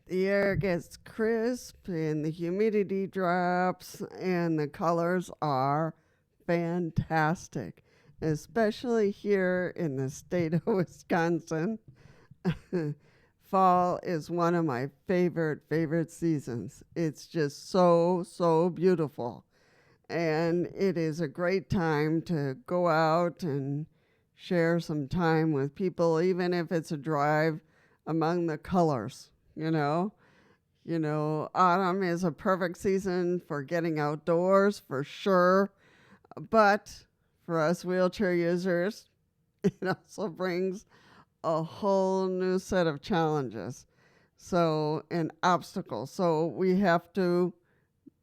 The air gets crisp and the humidity drops and the colors are fantastic, especially here in the state of Wisconsin. Fall is one of my favorite seasons. It's just so beautiful. And it is a great time to go out and share some time with people, even if it's a drive among the colors, you know. Autumn is a perfect season for getting outdoors for sure. But for us wheelchair users, it also brings a whole new set of challenges. So, and obstacles. So we have to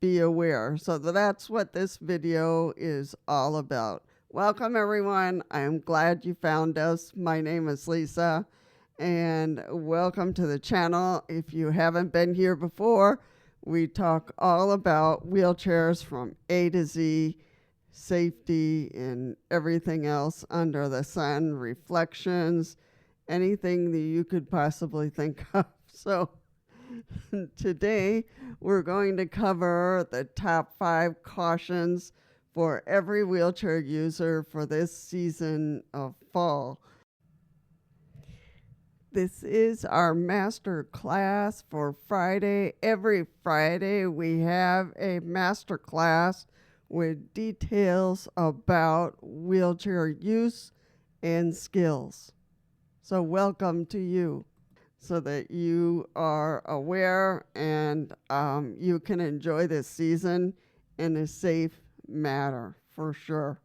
be aware. So that's what this video is all about. Welcome, everyone. I'm glad you found us. My name is Lisa, and welcome to the channel. If you haven't been here before, we talk all about wheelchairs from A to Z, safety, and everything else under the sun, reflections, anything that you could possibly think of. So today, we're going to cover the top 5 cautions for every wheelchair user for this season of fall. This is our master class for Friday. Every Friday, we have a master class with details about wheelchair use and skills. So welcome to you, so that you are aware and you can enjoy this season in a safe manner, for sure.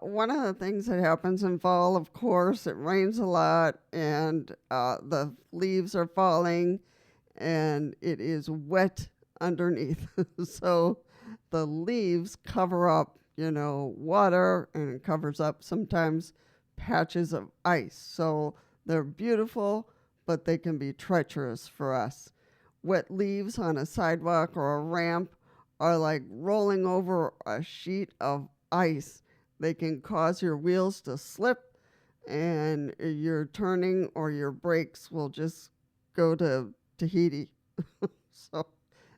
One of the things that happens in fall, of course, it rains a lot and the leaves are falling and it is wet underneath. So the leaves cover up, water, and it covers up sometimes patches of ice. So they're beautiful, but they can be treacherous for us. Wet leaves on a sidewalk or a ramp are like rolling over a sheet of ice. They can cause your wheels to slip, and your turning or your brakes will just go to Tahiti. So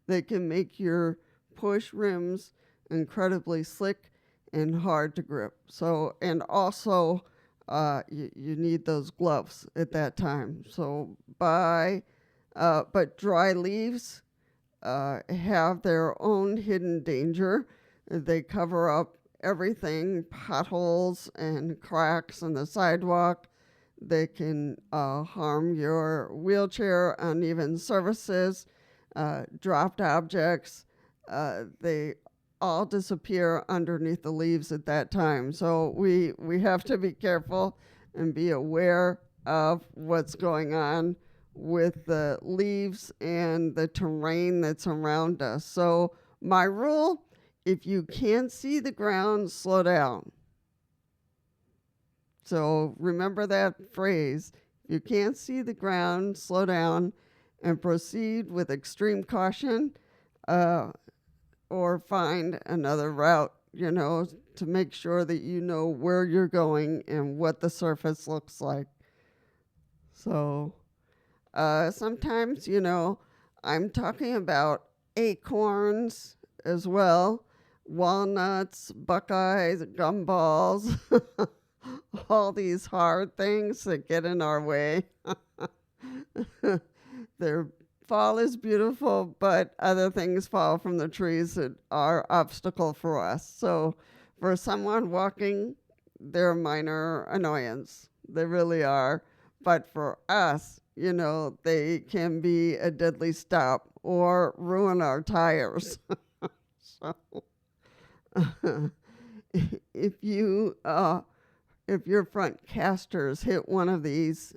they can make your push rims incredibly slick and hard to grip. So, and also, you need those gloves at that time. So but dry leaves have their own hidden danger. They cover up everything, potholes and cracks in the sidewalk. They can harm your wheelchair, uneven surfaces, dropped objects. They all disappear underneath the leaves at that time. So we have to be careful and be aware of what's going on with the leaves and the terrain that's around us. So my rule, if you can't see the ground, slow down. So remember that phrase. If you can't see the ground, slow down and proceed with extreme caution. Or find another route, to make sure that you know where you're going and what the surface looks like. So sometimes, I'm talking about acorns as well, walnuts, buckeyes, gumballs, all these hard things that get in our way. They're Fall is beautiful, but other things fall from the trees that are obstacle for us. So for someone walking, they're a minor annoyance. They really are. But for us, they can be a deadly stop or ruin our tires. So if your front casters hit one of these,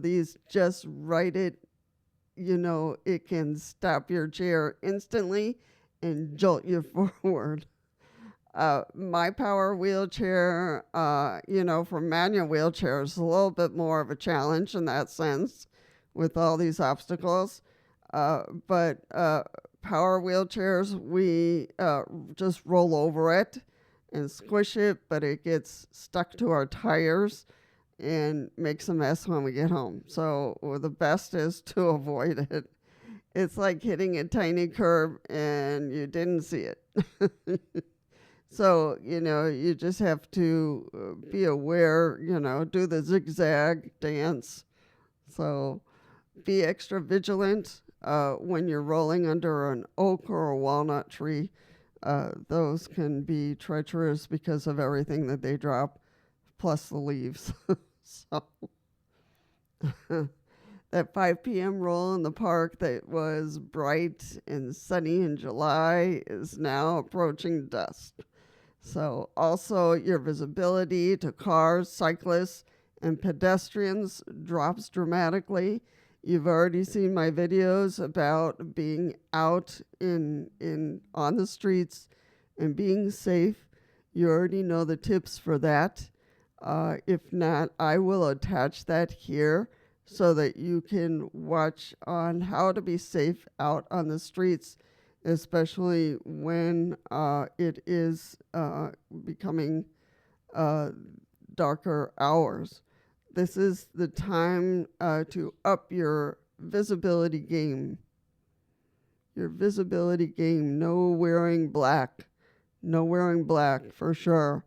these just right it can stop your chair instantly and jolt you forward. My power wheelchair, for manual wheelchairs, is a little bit more of a challenge in that sense with all these obstacles. But power wheelchairs, we just roll over it and squish it, but it gets stuck to our tires and makes a mess when we get home. So the best is to avoid it. It's like hitting a tiny curb and you didn't see it. So, you just have to be aware, do the zigzag dance. So be extra vigilant when you're rolling under an oak or a walnut tree. Those can be treacherous because of everything that they drop, plus the leaves. So that 5 p.m. roll in the park that was bright and sunny in July is now approaching dusk. So also your visibility to cars, cyclists, and pedestrians drops dramatically. You've already seen my videos about being out on the streets and being safe. You already know the tips for that. If not, I will attach that here so that you can watch on how to be safe out on the streets, especially when it is becoming darker hours. This is the time to up your visibility game. Your visibility game. No wearing black. No wearing black for sure.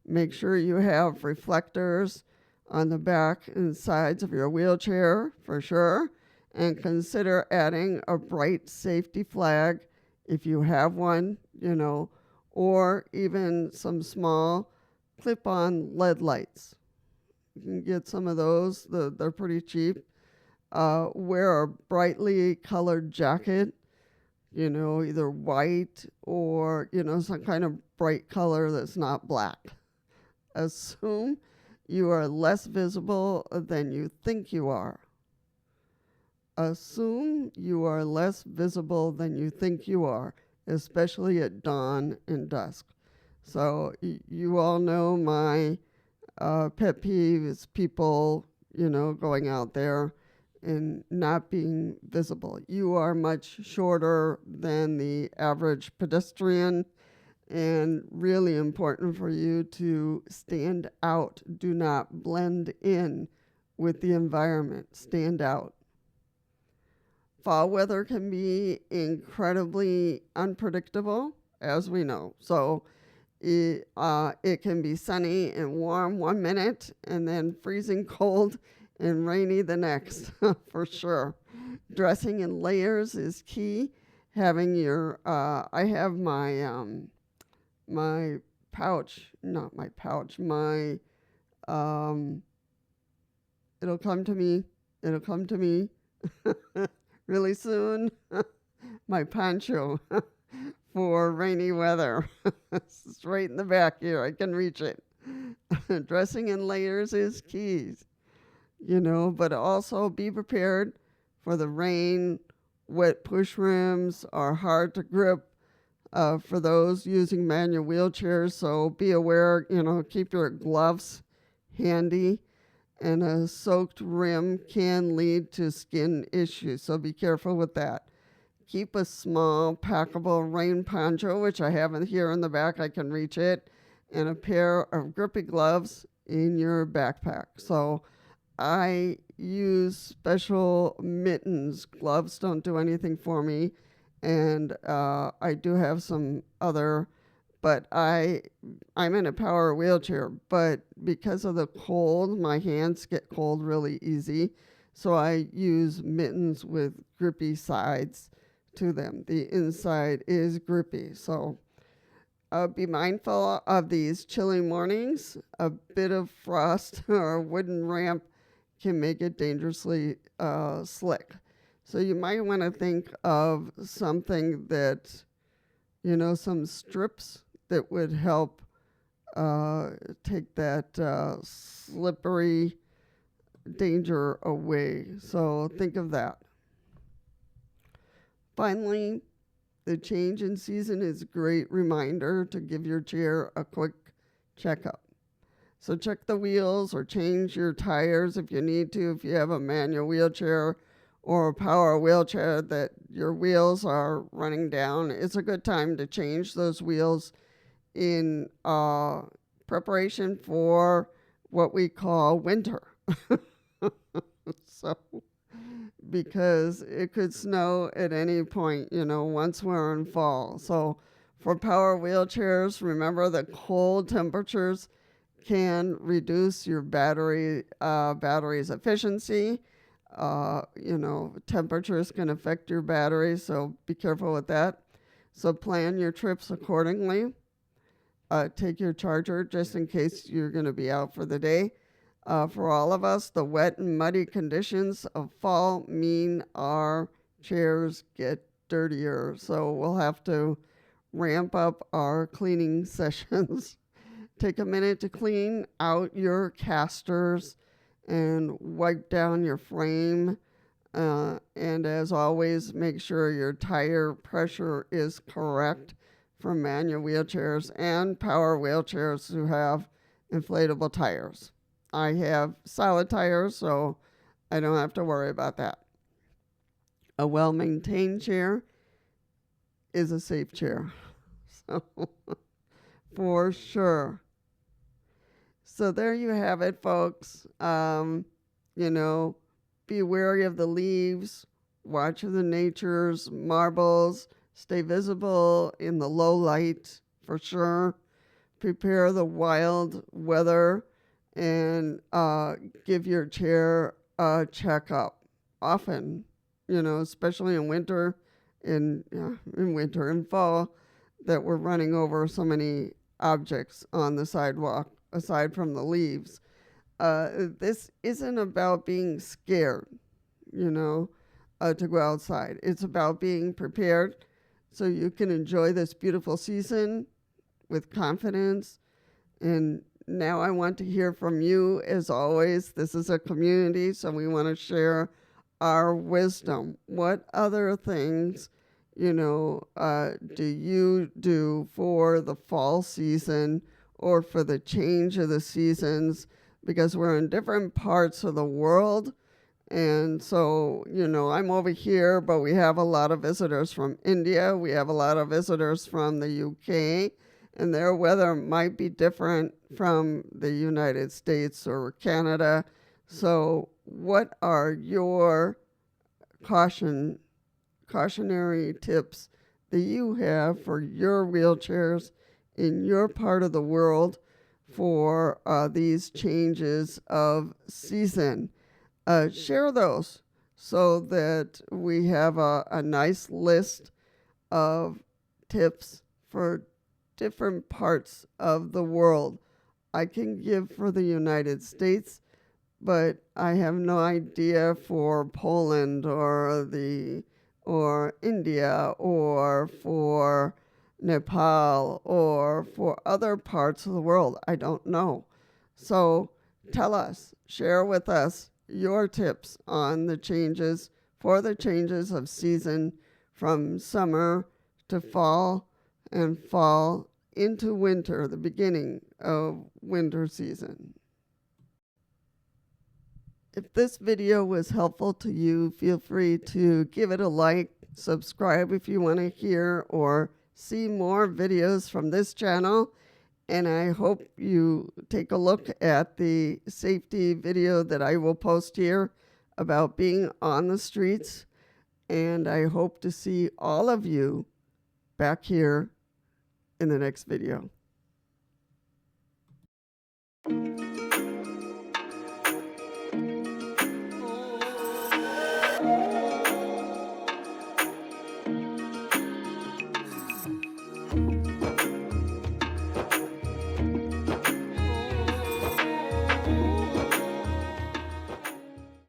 Make sure you have reflectors on the back and sides of your wheelchair for sure. And consider adding a bright safety flag if you have one, or even some small clip-on LED lights. You can get some of those. They're pretty cheap. Wear a brightly colored jacket, either white or, some kind of bright color that's not black. Assume you are less visible than you think you are. Assume you are less visible than you think you are, especially at dawn and dusk. So you all know my pet peeve is people, going out there and not being visible. You are much shorter than the average pedestrian, and really important for you to stand out. Do not blend in with the environment. Stand out. Fall weather can be incredibly unpredictable, as we know. So it can be sunny and warm 1 minute and then freezing cold and rainy the next, for sure. Dressing in layers is key. Having your, I have my pouch, not my pouch, it'll come to me really soon, my poncho for rainy weather. It's right in the back here, I can reach it. Dressing in layers is key, but also be prepared for the rain. Wet push rims are hard to grip for those using manual wheelchairs, so be aware, keep your gloves handy, and a soaked rim can lead to skin issues, so be careful with that. Keep a small packable rain poncho, which I have here in the back, I can reach it, and a pair of grippy gloves in your backpack. So I use special mittens. Gloves don't do anything for me. And I do have some other, but I'm in a power wheelchair, but because of the cold, my hands get cold really easy. So I use mittens with grippy sides to them. The inside is grippy. So be mindful of these chilly mornings. A bit of frost or a wooden ramp can make it dangerously slick. So you might want to think of something that, some strips that would help take that slippery danger away. So think of that. Finally, the change in season is a great reminder to give your chair a quick checkup. So check the wheels or change your tires if you need to, if you have a manual wheelchair or a power wheelchair that your wheels are running down. It's a good time to change those wheels in preparation for what we call winter. So, because it could snow at any point, once we're in fall. So, for power wheelchairs, remember that cold temperatures can reduce your battery's efficiency. Temperatures can affect your battery, so be careful with that. So plan your trips accordingly. Take your charger just in case you're going to be out for the day. For all of us, the wet and muddy conditions of fall mean our chairs get dirtier. So we'll have to ramp up our cleaning sessions. Take a minute to clean out your casters and wipe down your frame. And as always, make sure your tire pressure is correct for manual wheelchairs and power wheelchairs who have inflatable tires. I have solid tires, so I don't have to worry about that. A well-maintained chair is a safe chair. So, for sure. So there you have it, folks. Be wary of the leaves, watch the nature's marbles, stay visible in the low light for sure. Prepare the wild weather and give your chair a checkup often, especially in winter, in fall, that we're running over so many objects on the sidewalk aside from the leaves. This isn't about being scared, to go outside. It's about being prepared so you can enjoy this beautiful season with confidence. And now I want to hear from you. As always, this is a community, so we want to share our wisdom. What other things, do you do for the fall season or for the change of the seasons? Because we're in different parts of the world. And so, I'm over here, but we have a lot of visitors from India. We have a lot of visitors from the UK, and their weather might be different from the United States or Canada. So what are your cautionary tips that you have for your wheelchairs in your part of the world for these changes of season? Share those so that we have a nice list of tips for different parts of the world. I can give for the United States, but I have no idea for Poland or India or for Nepal or for other parts of the world. I don't know. So tell us, share with us your tips on the changes of season from summer to fall and fall into winter, the beginning of winter season. If this video was helpful to you, feel free to give it a like, subscribe if you want to hear or see more videos from this channel. And I hope you take a look at the safety video that I will post here about being on the streets. And I hope to see all of you back here in the next video.